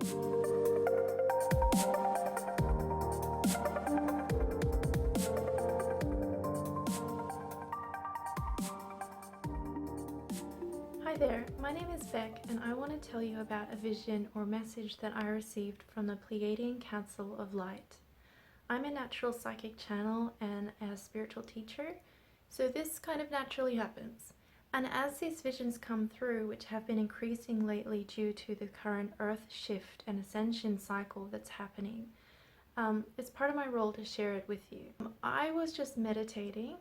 Hi there, my name is Becc and I want to tell you about a vision or message that I received from the Pleiadian Council of Light. I'm a natural psychic channel and a spiritual teacher, so this kind of naturally happens. And as these visions come through, which have been increasing lately due to the current Earth shift and Ascension cycle that's happening, it's part of my role to share it with you. I was just meditating,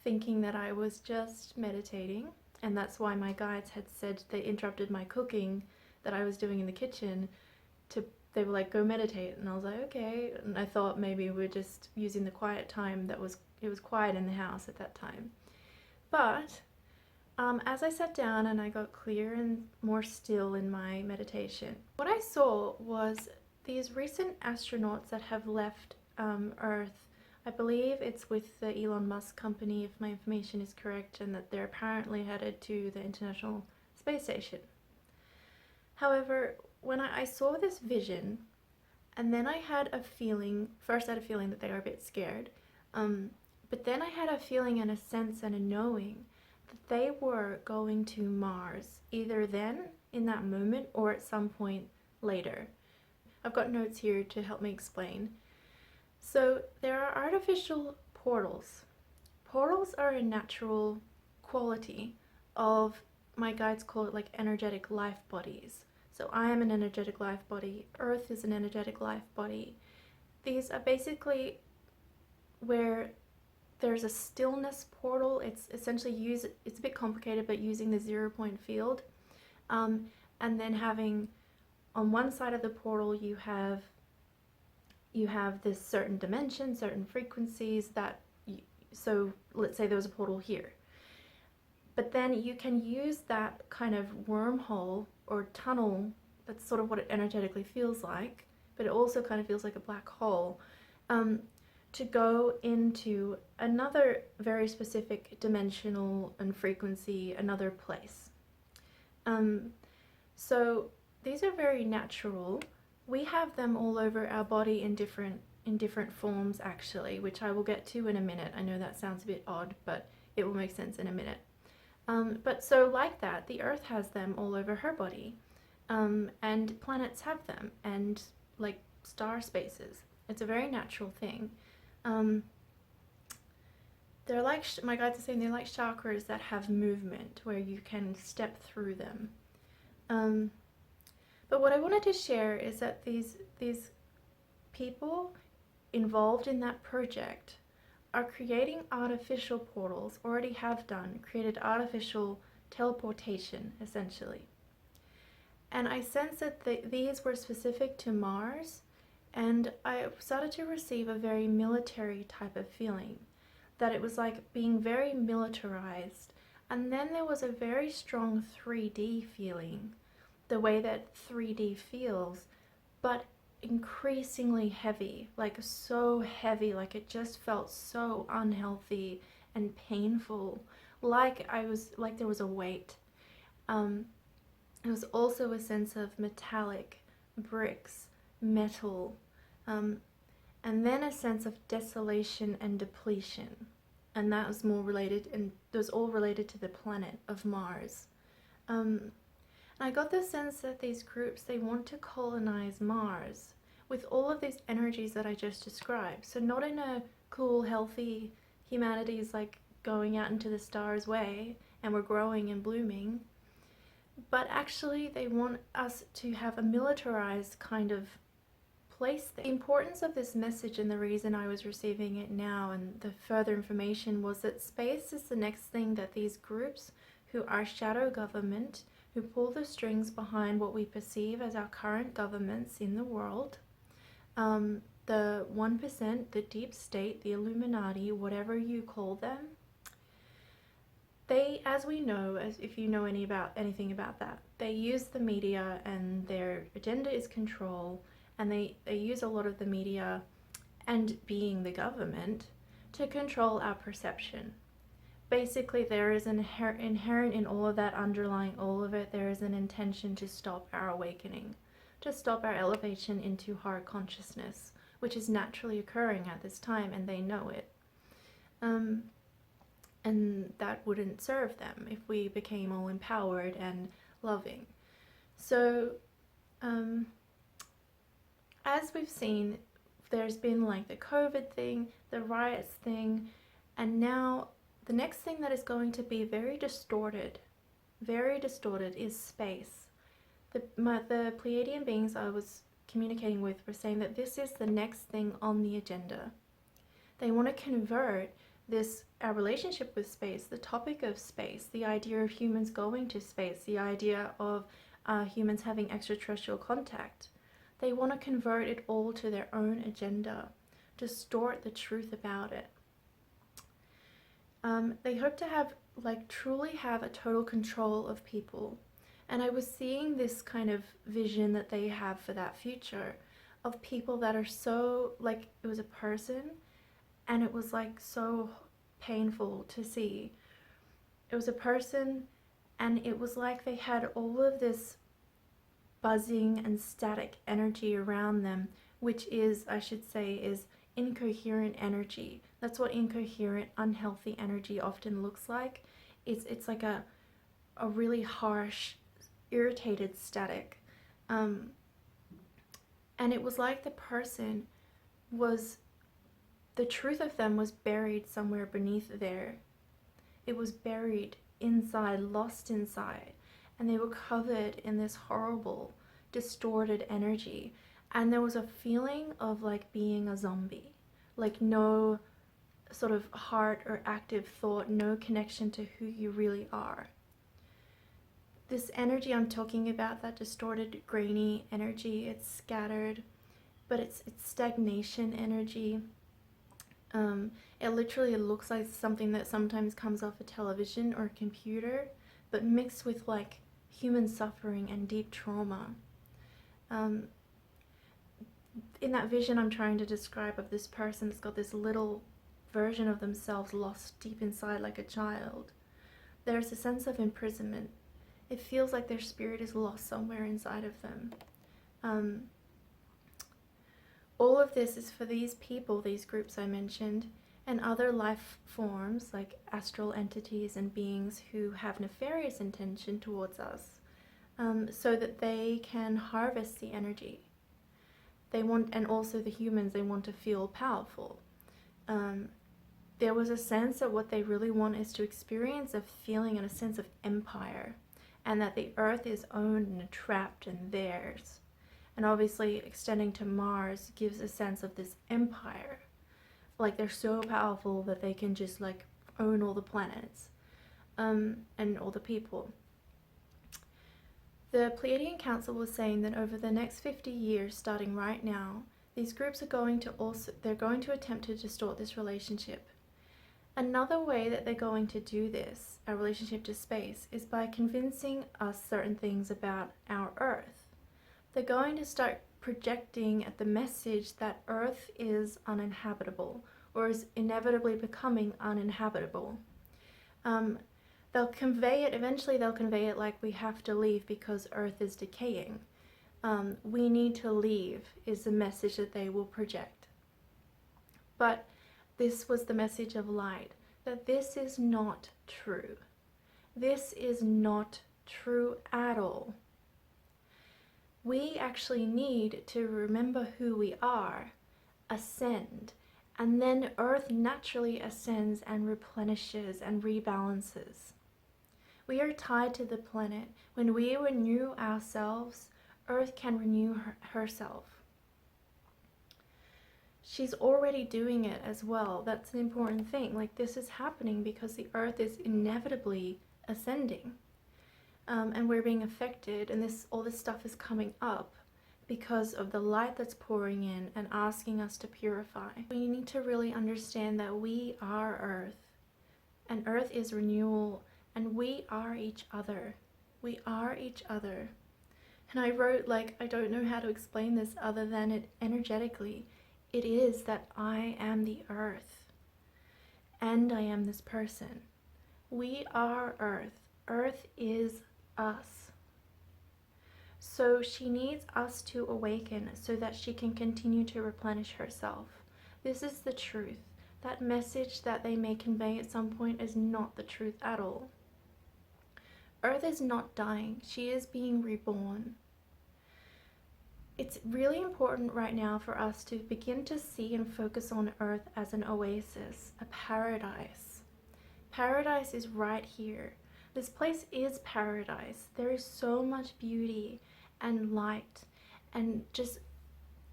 thinking that I was just meditating, and that's why my guides had said they interrupted my cooking that I was doing in the kitchen. They were like, go meditate, and I was like, okay. And I thought maybe we're just using the quiet time it was quiet in the house at that time. But as I sat down and I got clear and more still in my meditation, what I saw was these recent astronauts that have left Earth. I believe it's with the Elon Musk company, if my information is correct, and that they're apparently headed to the International Space Station. However, when I saw this vision, and then I had a feeling, first I had a feeling that they were a bit scared, but then I had a feeling and a sense and a knowing that they were going to Mars, either then, in that moment, or at some point later. I've got notes here to help me explain. So there are artificial portals. Portals are a natural quality of, my guides call it like energetic life bodies. So I am an energetic life body, Earth is an energetic life body. These are basically where there's a stillness portal. It's essentially it's a bit complicated, but using the 0-point field. And then having, on one side of the portal you have this certain dimension, certain frequencies so let's say there was a portal here. But then you can use that kind of wormhole or tunnel, that's sort of what it energetically feels like, but it also kind of feels like a black hole, to go into another very specific dimensional and frequency, another place. So these are very natural. We have them all over our body in different forms actually, which I will get to in a minute. I know that sounds a bit odd, but it will make sense in a minute. But so like that, the Earth has them all over her body, and planets have them, and like star spaces. It's a very natural thing. They're like, my guides are saying, they're like chakras that have movement where you can step through them. But what I wanted to share is that these people involved in that project are creating artificial portals, already have done, created artificial teleportation, essentially. And I sense that these were specific to Mars, and I started to receive a very military type of feeling, that it was like being very militarized. And then there was a very strong 3D feeling, the way that 3D feels, but increasingly heavy, like so heavy, like it just felt so unhealthy and painful, like there was a weight. It was also a sense of metallic, bricks, metal, and then a sense of desolation and depletion, and that was more related, and it was all related to the planet of Mars. I got the sense that these groups, they want to colonize Mars with all of these energies that I just described. So not in a cool, healthy, humanity is like going out into the stars way and we're growing and blooming, but actually they want us to have a militarized kind of place there. The importance of this message and the reason I was receiving it now and the further information was that space is the next thing that these groups who are shadow government, who pull the strings behind what we perceive as our current governments in the world, the 1%, the deep state, the Illuminati, whatever you call them, they, as we know, as if you know anything about that, they use the media, and their agenda is control, and they use a lot of the media and being the government to control our perception. Basically, there is an inherent in all of that, underlying all of it, there is an intention to stop our awakening. to stop our elevation into hard consciousness, which is naturally occurring at this time, and they know it. And that wouldn't serve them if we became all empowered and loving. So, as we've seen, there's been like the COVID thing, the riots thing, and now the next thing that is going to be very distorted is space. The Pleiadian beings I was communicating with were saying that this is the next thing on the agenda. They want to convert our relationship with space, the topic of space, the idea of humans going to space, the idea of humans having extraterrestrial contact. They want to convert it all to their own agenda, distort the truth about it. They hope to truly have a total control of people. And I was seeing this kind of vision that they have for that future of people that are so, like, it was a person, and it was like so painful to see. It was a person, and it was like they had all of this buzzing and static energy around them, which is, I should say, is incoherent energy. That's what incoherent, unhealthy energy often looks like. It's like a really harsh, irritated static. And it was like the person was, the truth of them was buried somewhere beneath there. It was buried inside, lost inside. And they were covered in this horrible, distorted energy. And there was a feeling of like being a zombie. Like no sort of heart or active thought, no connection to who you really are. This energy I'm talking about, that distorted, grainy energy, it's scattered, but it's stagnation energy. It literally looks like something that sometimes comes off a television or a computer, but mixed with like human suffering and deep trauma. In that vision I'm trying to describe of this person that's got this little version of themselves lost deep inside like a child, there's a sense of imprisonment. It feels like their spirit is lost somewhere inside of them. All of this is for these people, these groups I mentioned, and other life forms like astral entities and beings who have nefarious intention towards us, so that they can harvest the energy. They want, and also the humans, they want to feel powerful. There was a sense that what they really want is to experience a feeling and a sense of empire, and that the earth is owned and trapped and theirs. And obviously extending to Mars gives a sense of this empire. Like they're so powerful that they can just like own all the planets, and all the people. The Pleiadian Council was saying that over the next 50 years, starting right now, these groups are going to attempt to distort this relationship. Another way that they're going to do this, our relationship to space, is by convincing us certain things about our Earth. They're going to start projecting at the message that Earth is uninhabitable, or is inevitably becoming uninhabitable. They'll convey it, eventually they'll convey it like we have to leave because Earth is decaying. We need to leave is the message that they will project. But this was the message of light, that this is not true. This is not true at all. We actually need to remember who we are, ascend, and then Earth naturally ascends and replenishes and rebalances. We are tied to the planet. When we renew ourselves, Earth can renew herself. She's already doing it as well. That's an important thing. Like, this is happening because the Earth is inevitably ascending. And we're being affected, and all this stuff is coming up because of the light that's pouring in and asking us to purify. We need to really understand that we are Earth, and Earth is renewal, and we are each other. We are each other. And I wrote, like, I don't know how to explain this other than it energetically. It is that I am the Earth, and I am this person. We are Earth. Earth is us. So she needs us to awaken so that she can continue to replenish herself. This is the truth. That message that they may convey at some point is not the truth at all. Earth is not dying. She is being reborn. It's really important right now for us to begin to see and focus on Earth as an oasis, a paradise. Paradise is right here. This place is paradise. There is so much beauty and light and just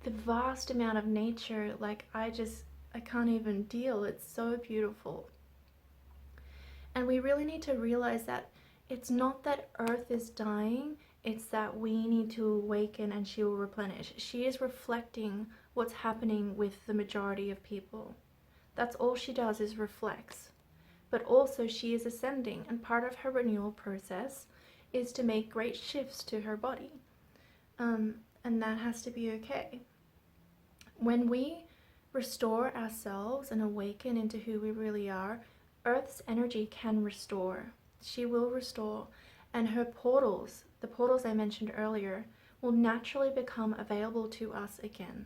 the vast amount of nature. Like I can't even deal. It's so beautiful. And we really need to realize that it's not that Earth is dying, it's that we need to awaken and she will replenish. She is reflecting what's happening with the majority of people. That's all she does, is reflects. But also she is ascending, and part of her renewal process is to make great shifts to her body. And that has to be okay. When we restore ourselves and awaken into who we really are, Earth's energy can restore. She will restore, and her portals, the portals I mentioned earlier, will naturally become available to us again.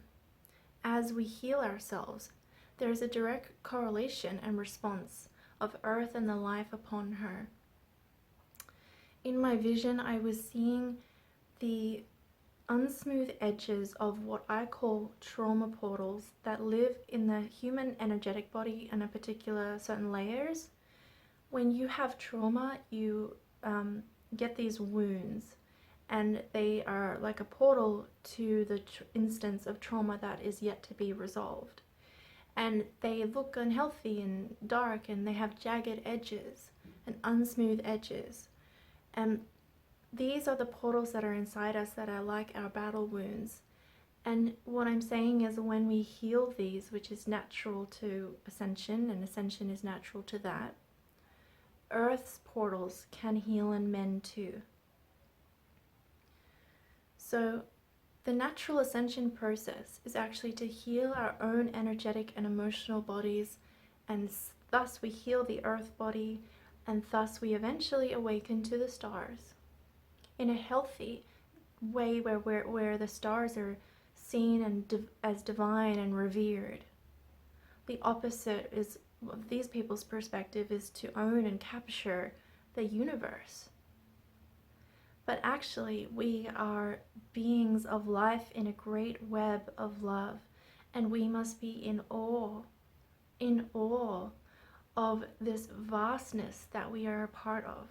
As we heal ourselves, there is a direct correlation and response of Earth and the life upon her. In my vision, I was seeing the unsmooth edges of what I call trauma portals that live in the human energetic body and a particular certain layers. When you have trauma, you get these wounds, and they are like a portal to the instance of trauma that is yet to be resolved. And they look unhealthy and dark, and they have jagged edges and unsmooth edges. And these are the portals that are inside us that are like our battle wounds. And what I'm saying is, when we heal these, which is natural to Ascension, and Ascension is natural to that, Earth's portals can heal and mend too. So the natural ascension process is actually to heal our own energetic and emotional bodies, and thus we heal the Earth body, and thus we eventually awaken to the stars in a healthy way where the stars are seen and as divine and revered. The opposite is, these people's perspective, is to own and capture the universe. But actually, we are beings of life in a great web of love, and we must be in awe of this vastness that we are a part of.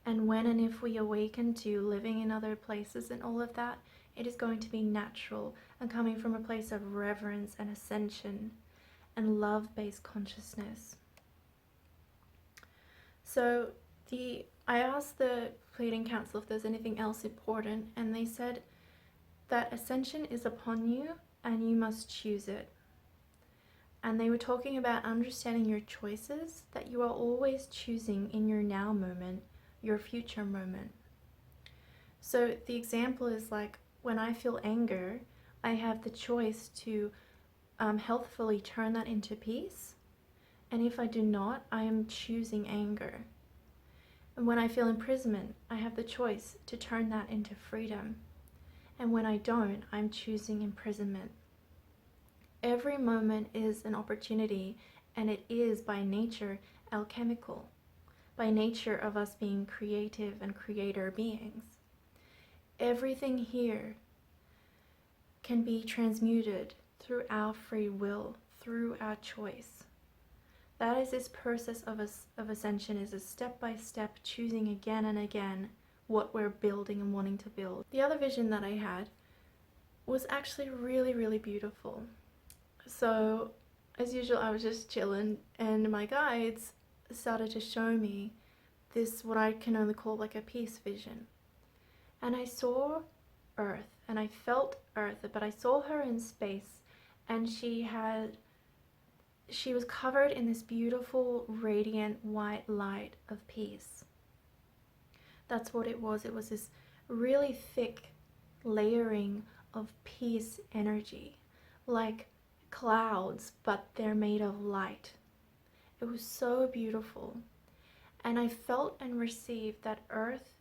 And when and if we awaken to living in other places and all of that, it is going to be natural and coming from a place of reverence and ascension and love-based consciousness. So I asked the Pleiadian Council if there's anything else important, and they said that Ascension is upon you and you must choose it. And they were talking about understanding your choices, that you are always choosing in your now moment, your future moment. So the example is like, when I feel anger, I have the choice to healthfully turn that into peace. And if I do not, I am choosing anger. And when I feel imprisonment, I have the choice to turn that into freedom. And when I don't, I'm choosing imprisonment. Every moment is an opportunity, and it is by nature alchemical, by nature of us being creative and creator beings. Everything here can be transmuted through our free will, through our choice. That is this process of ascension, is a step-by-step choosing again and again what we're building and wanting to build. The other vision that I had was actually really, really beautiful. So, as usual, I was just chilling, and my guides started to show me this, what I can only call like a peace vision. And I saw Earth, and I felt Earth, but I saw her in space, and she was covered in this beautiful, radiant white light of peace. That's what it was. It was this really thick layering of peace energy, like clouds, but they're made of light. It was so beautiful. And I felt and received that Earth,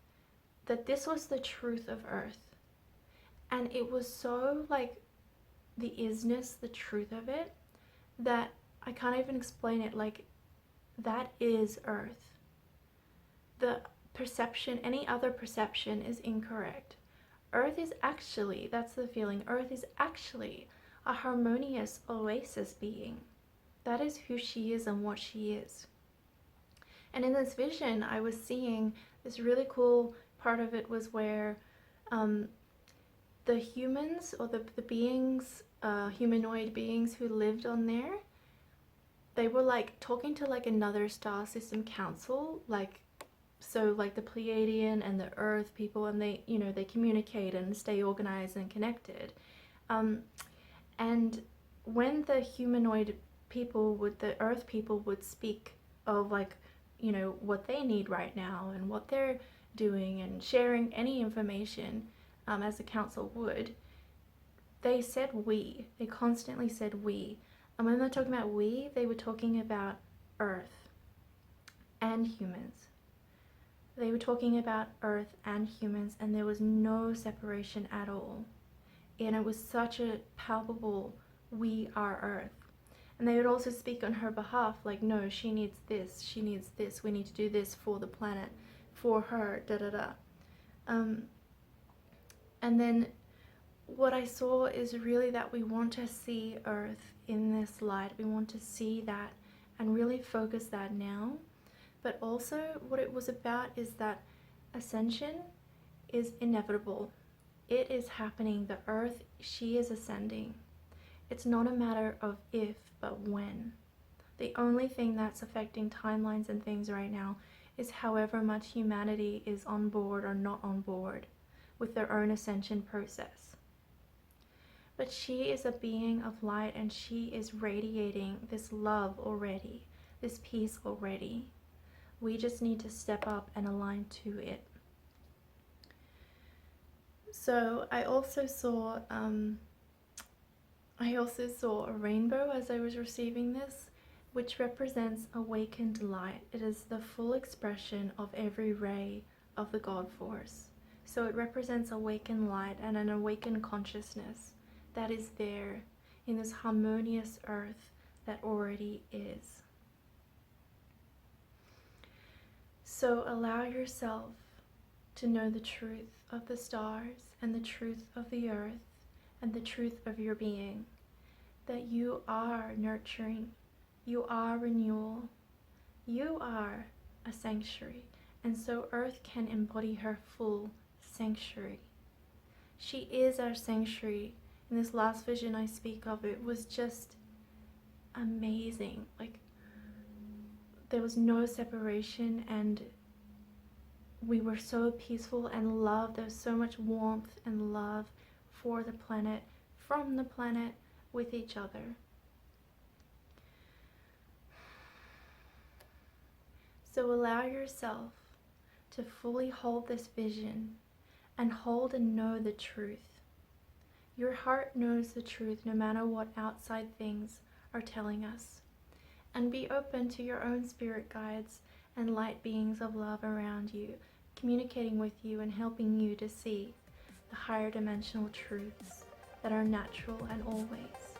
that this was the truth of Earth. And it was so like the isness, the truth of it, that I can't even explain it. Like, that is Earth. The perception, any other perception is incorrect. Earth is actually, that's the feeling, Earth is actually a harmonious oasis being. That is who she is and what she is. And in this vision, I was seeing this really cool part of it was where the humans, or the beings, humanoid beings who lived on there, they were like talking to like another star system council, like, so like the Pleiadian and the Earth people, and they, you know, they communicate and stay organized and connected. And when the humanoid people would, the Earth people would speak of like, you know, what they need right now and what they're doing and sharing any information, as the council would, they said we. They constantly said we. And when they're talking about we, they were talking about Earth and humans. They were talking about Earth and humans, and there was no separation at all. And it was such a palpable, we are Earth. And they would also speak on her behalf, like, no, she needs this, we need to do this for the planet, for her, da-da-da. And then what I saw is really that we want to see Earth in this light. We want to see that and really focus that now. But also what it was about is that ascension is inevitable. It is happening. The Earth, she is ascending. It's not a matter of if, but when. The only thing that's affecting timelines and things right now is however much humanity is on board or not on board with their own ascension process. But she is a being of light, and she is radiating this love already, this peace already. We just need to step up and align to it. So I also saw a rainbow as I was receiving this, which represents awakened light. It is the full expression of every ray of the God Force. So it represents awakened light and an awakened consciousness that is there in this harmonious Earth that already is. So allow yourself to know the truth of the stars and the truth of the Earth and the truth of your being, that you are nurturing, you are renewal, you are a sanctuary, and so Earth can embody her full sanctuary. She is our sanctuary. In this last vision I speak of, it was just amazing. Like, there was no separation, and we were so peaceful and loved. There was so much warmth and love for the planet, from the planet, with each other. So allow yourself to fully hold this vision and hold and know the truth. Your heart knows the truth no matter what outside things are telling us. And be open to your own spirit guides and light beings of love around you, communicating with you and helping you to see the higher dimensional truths that are natural and always.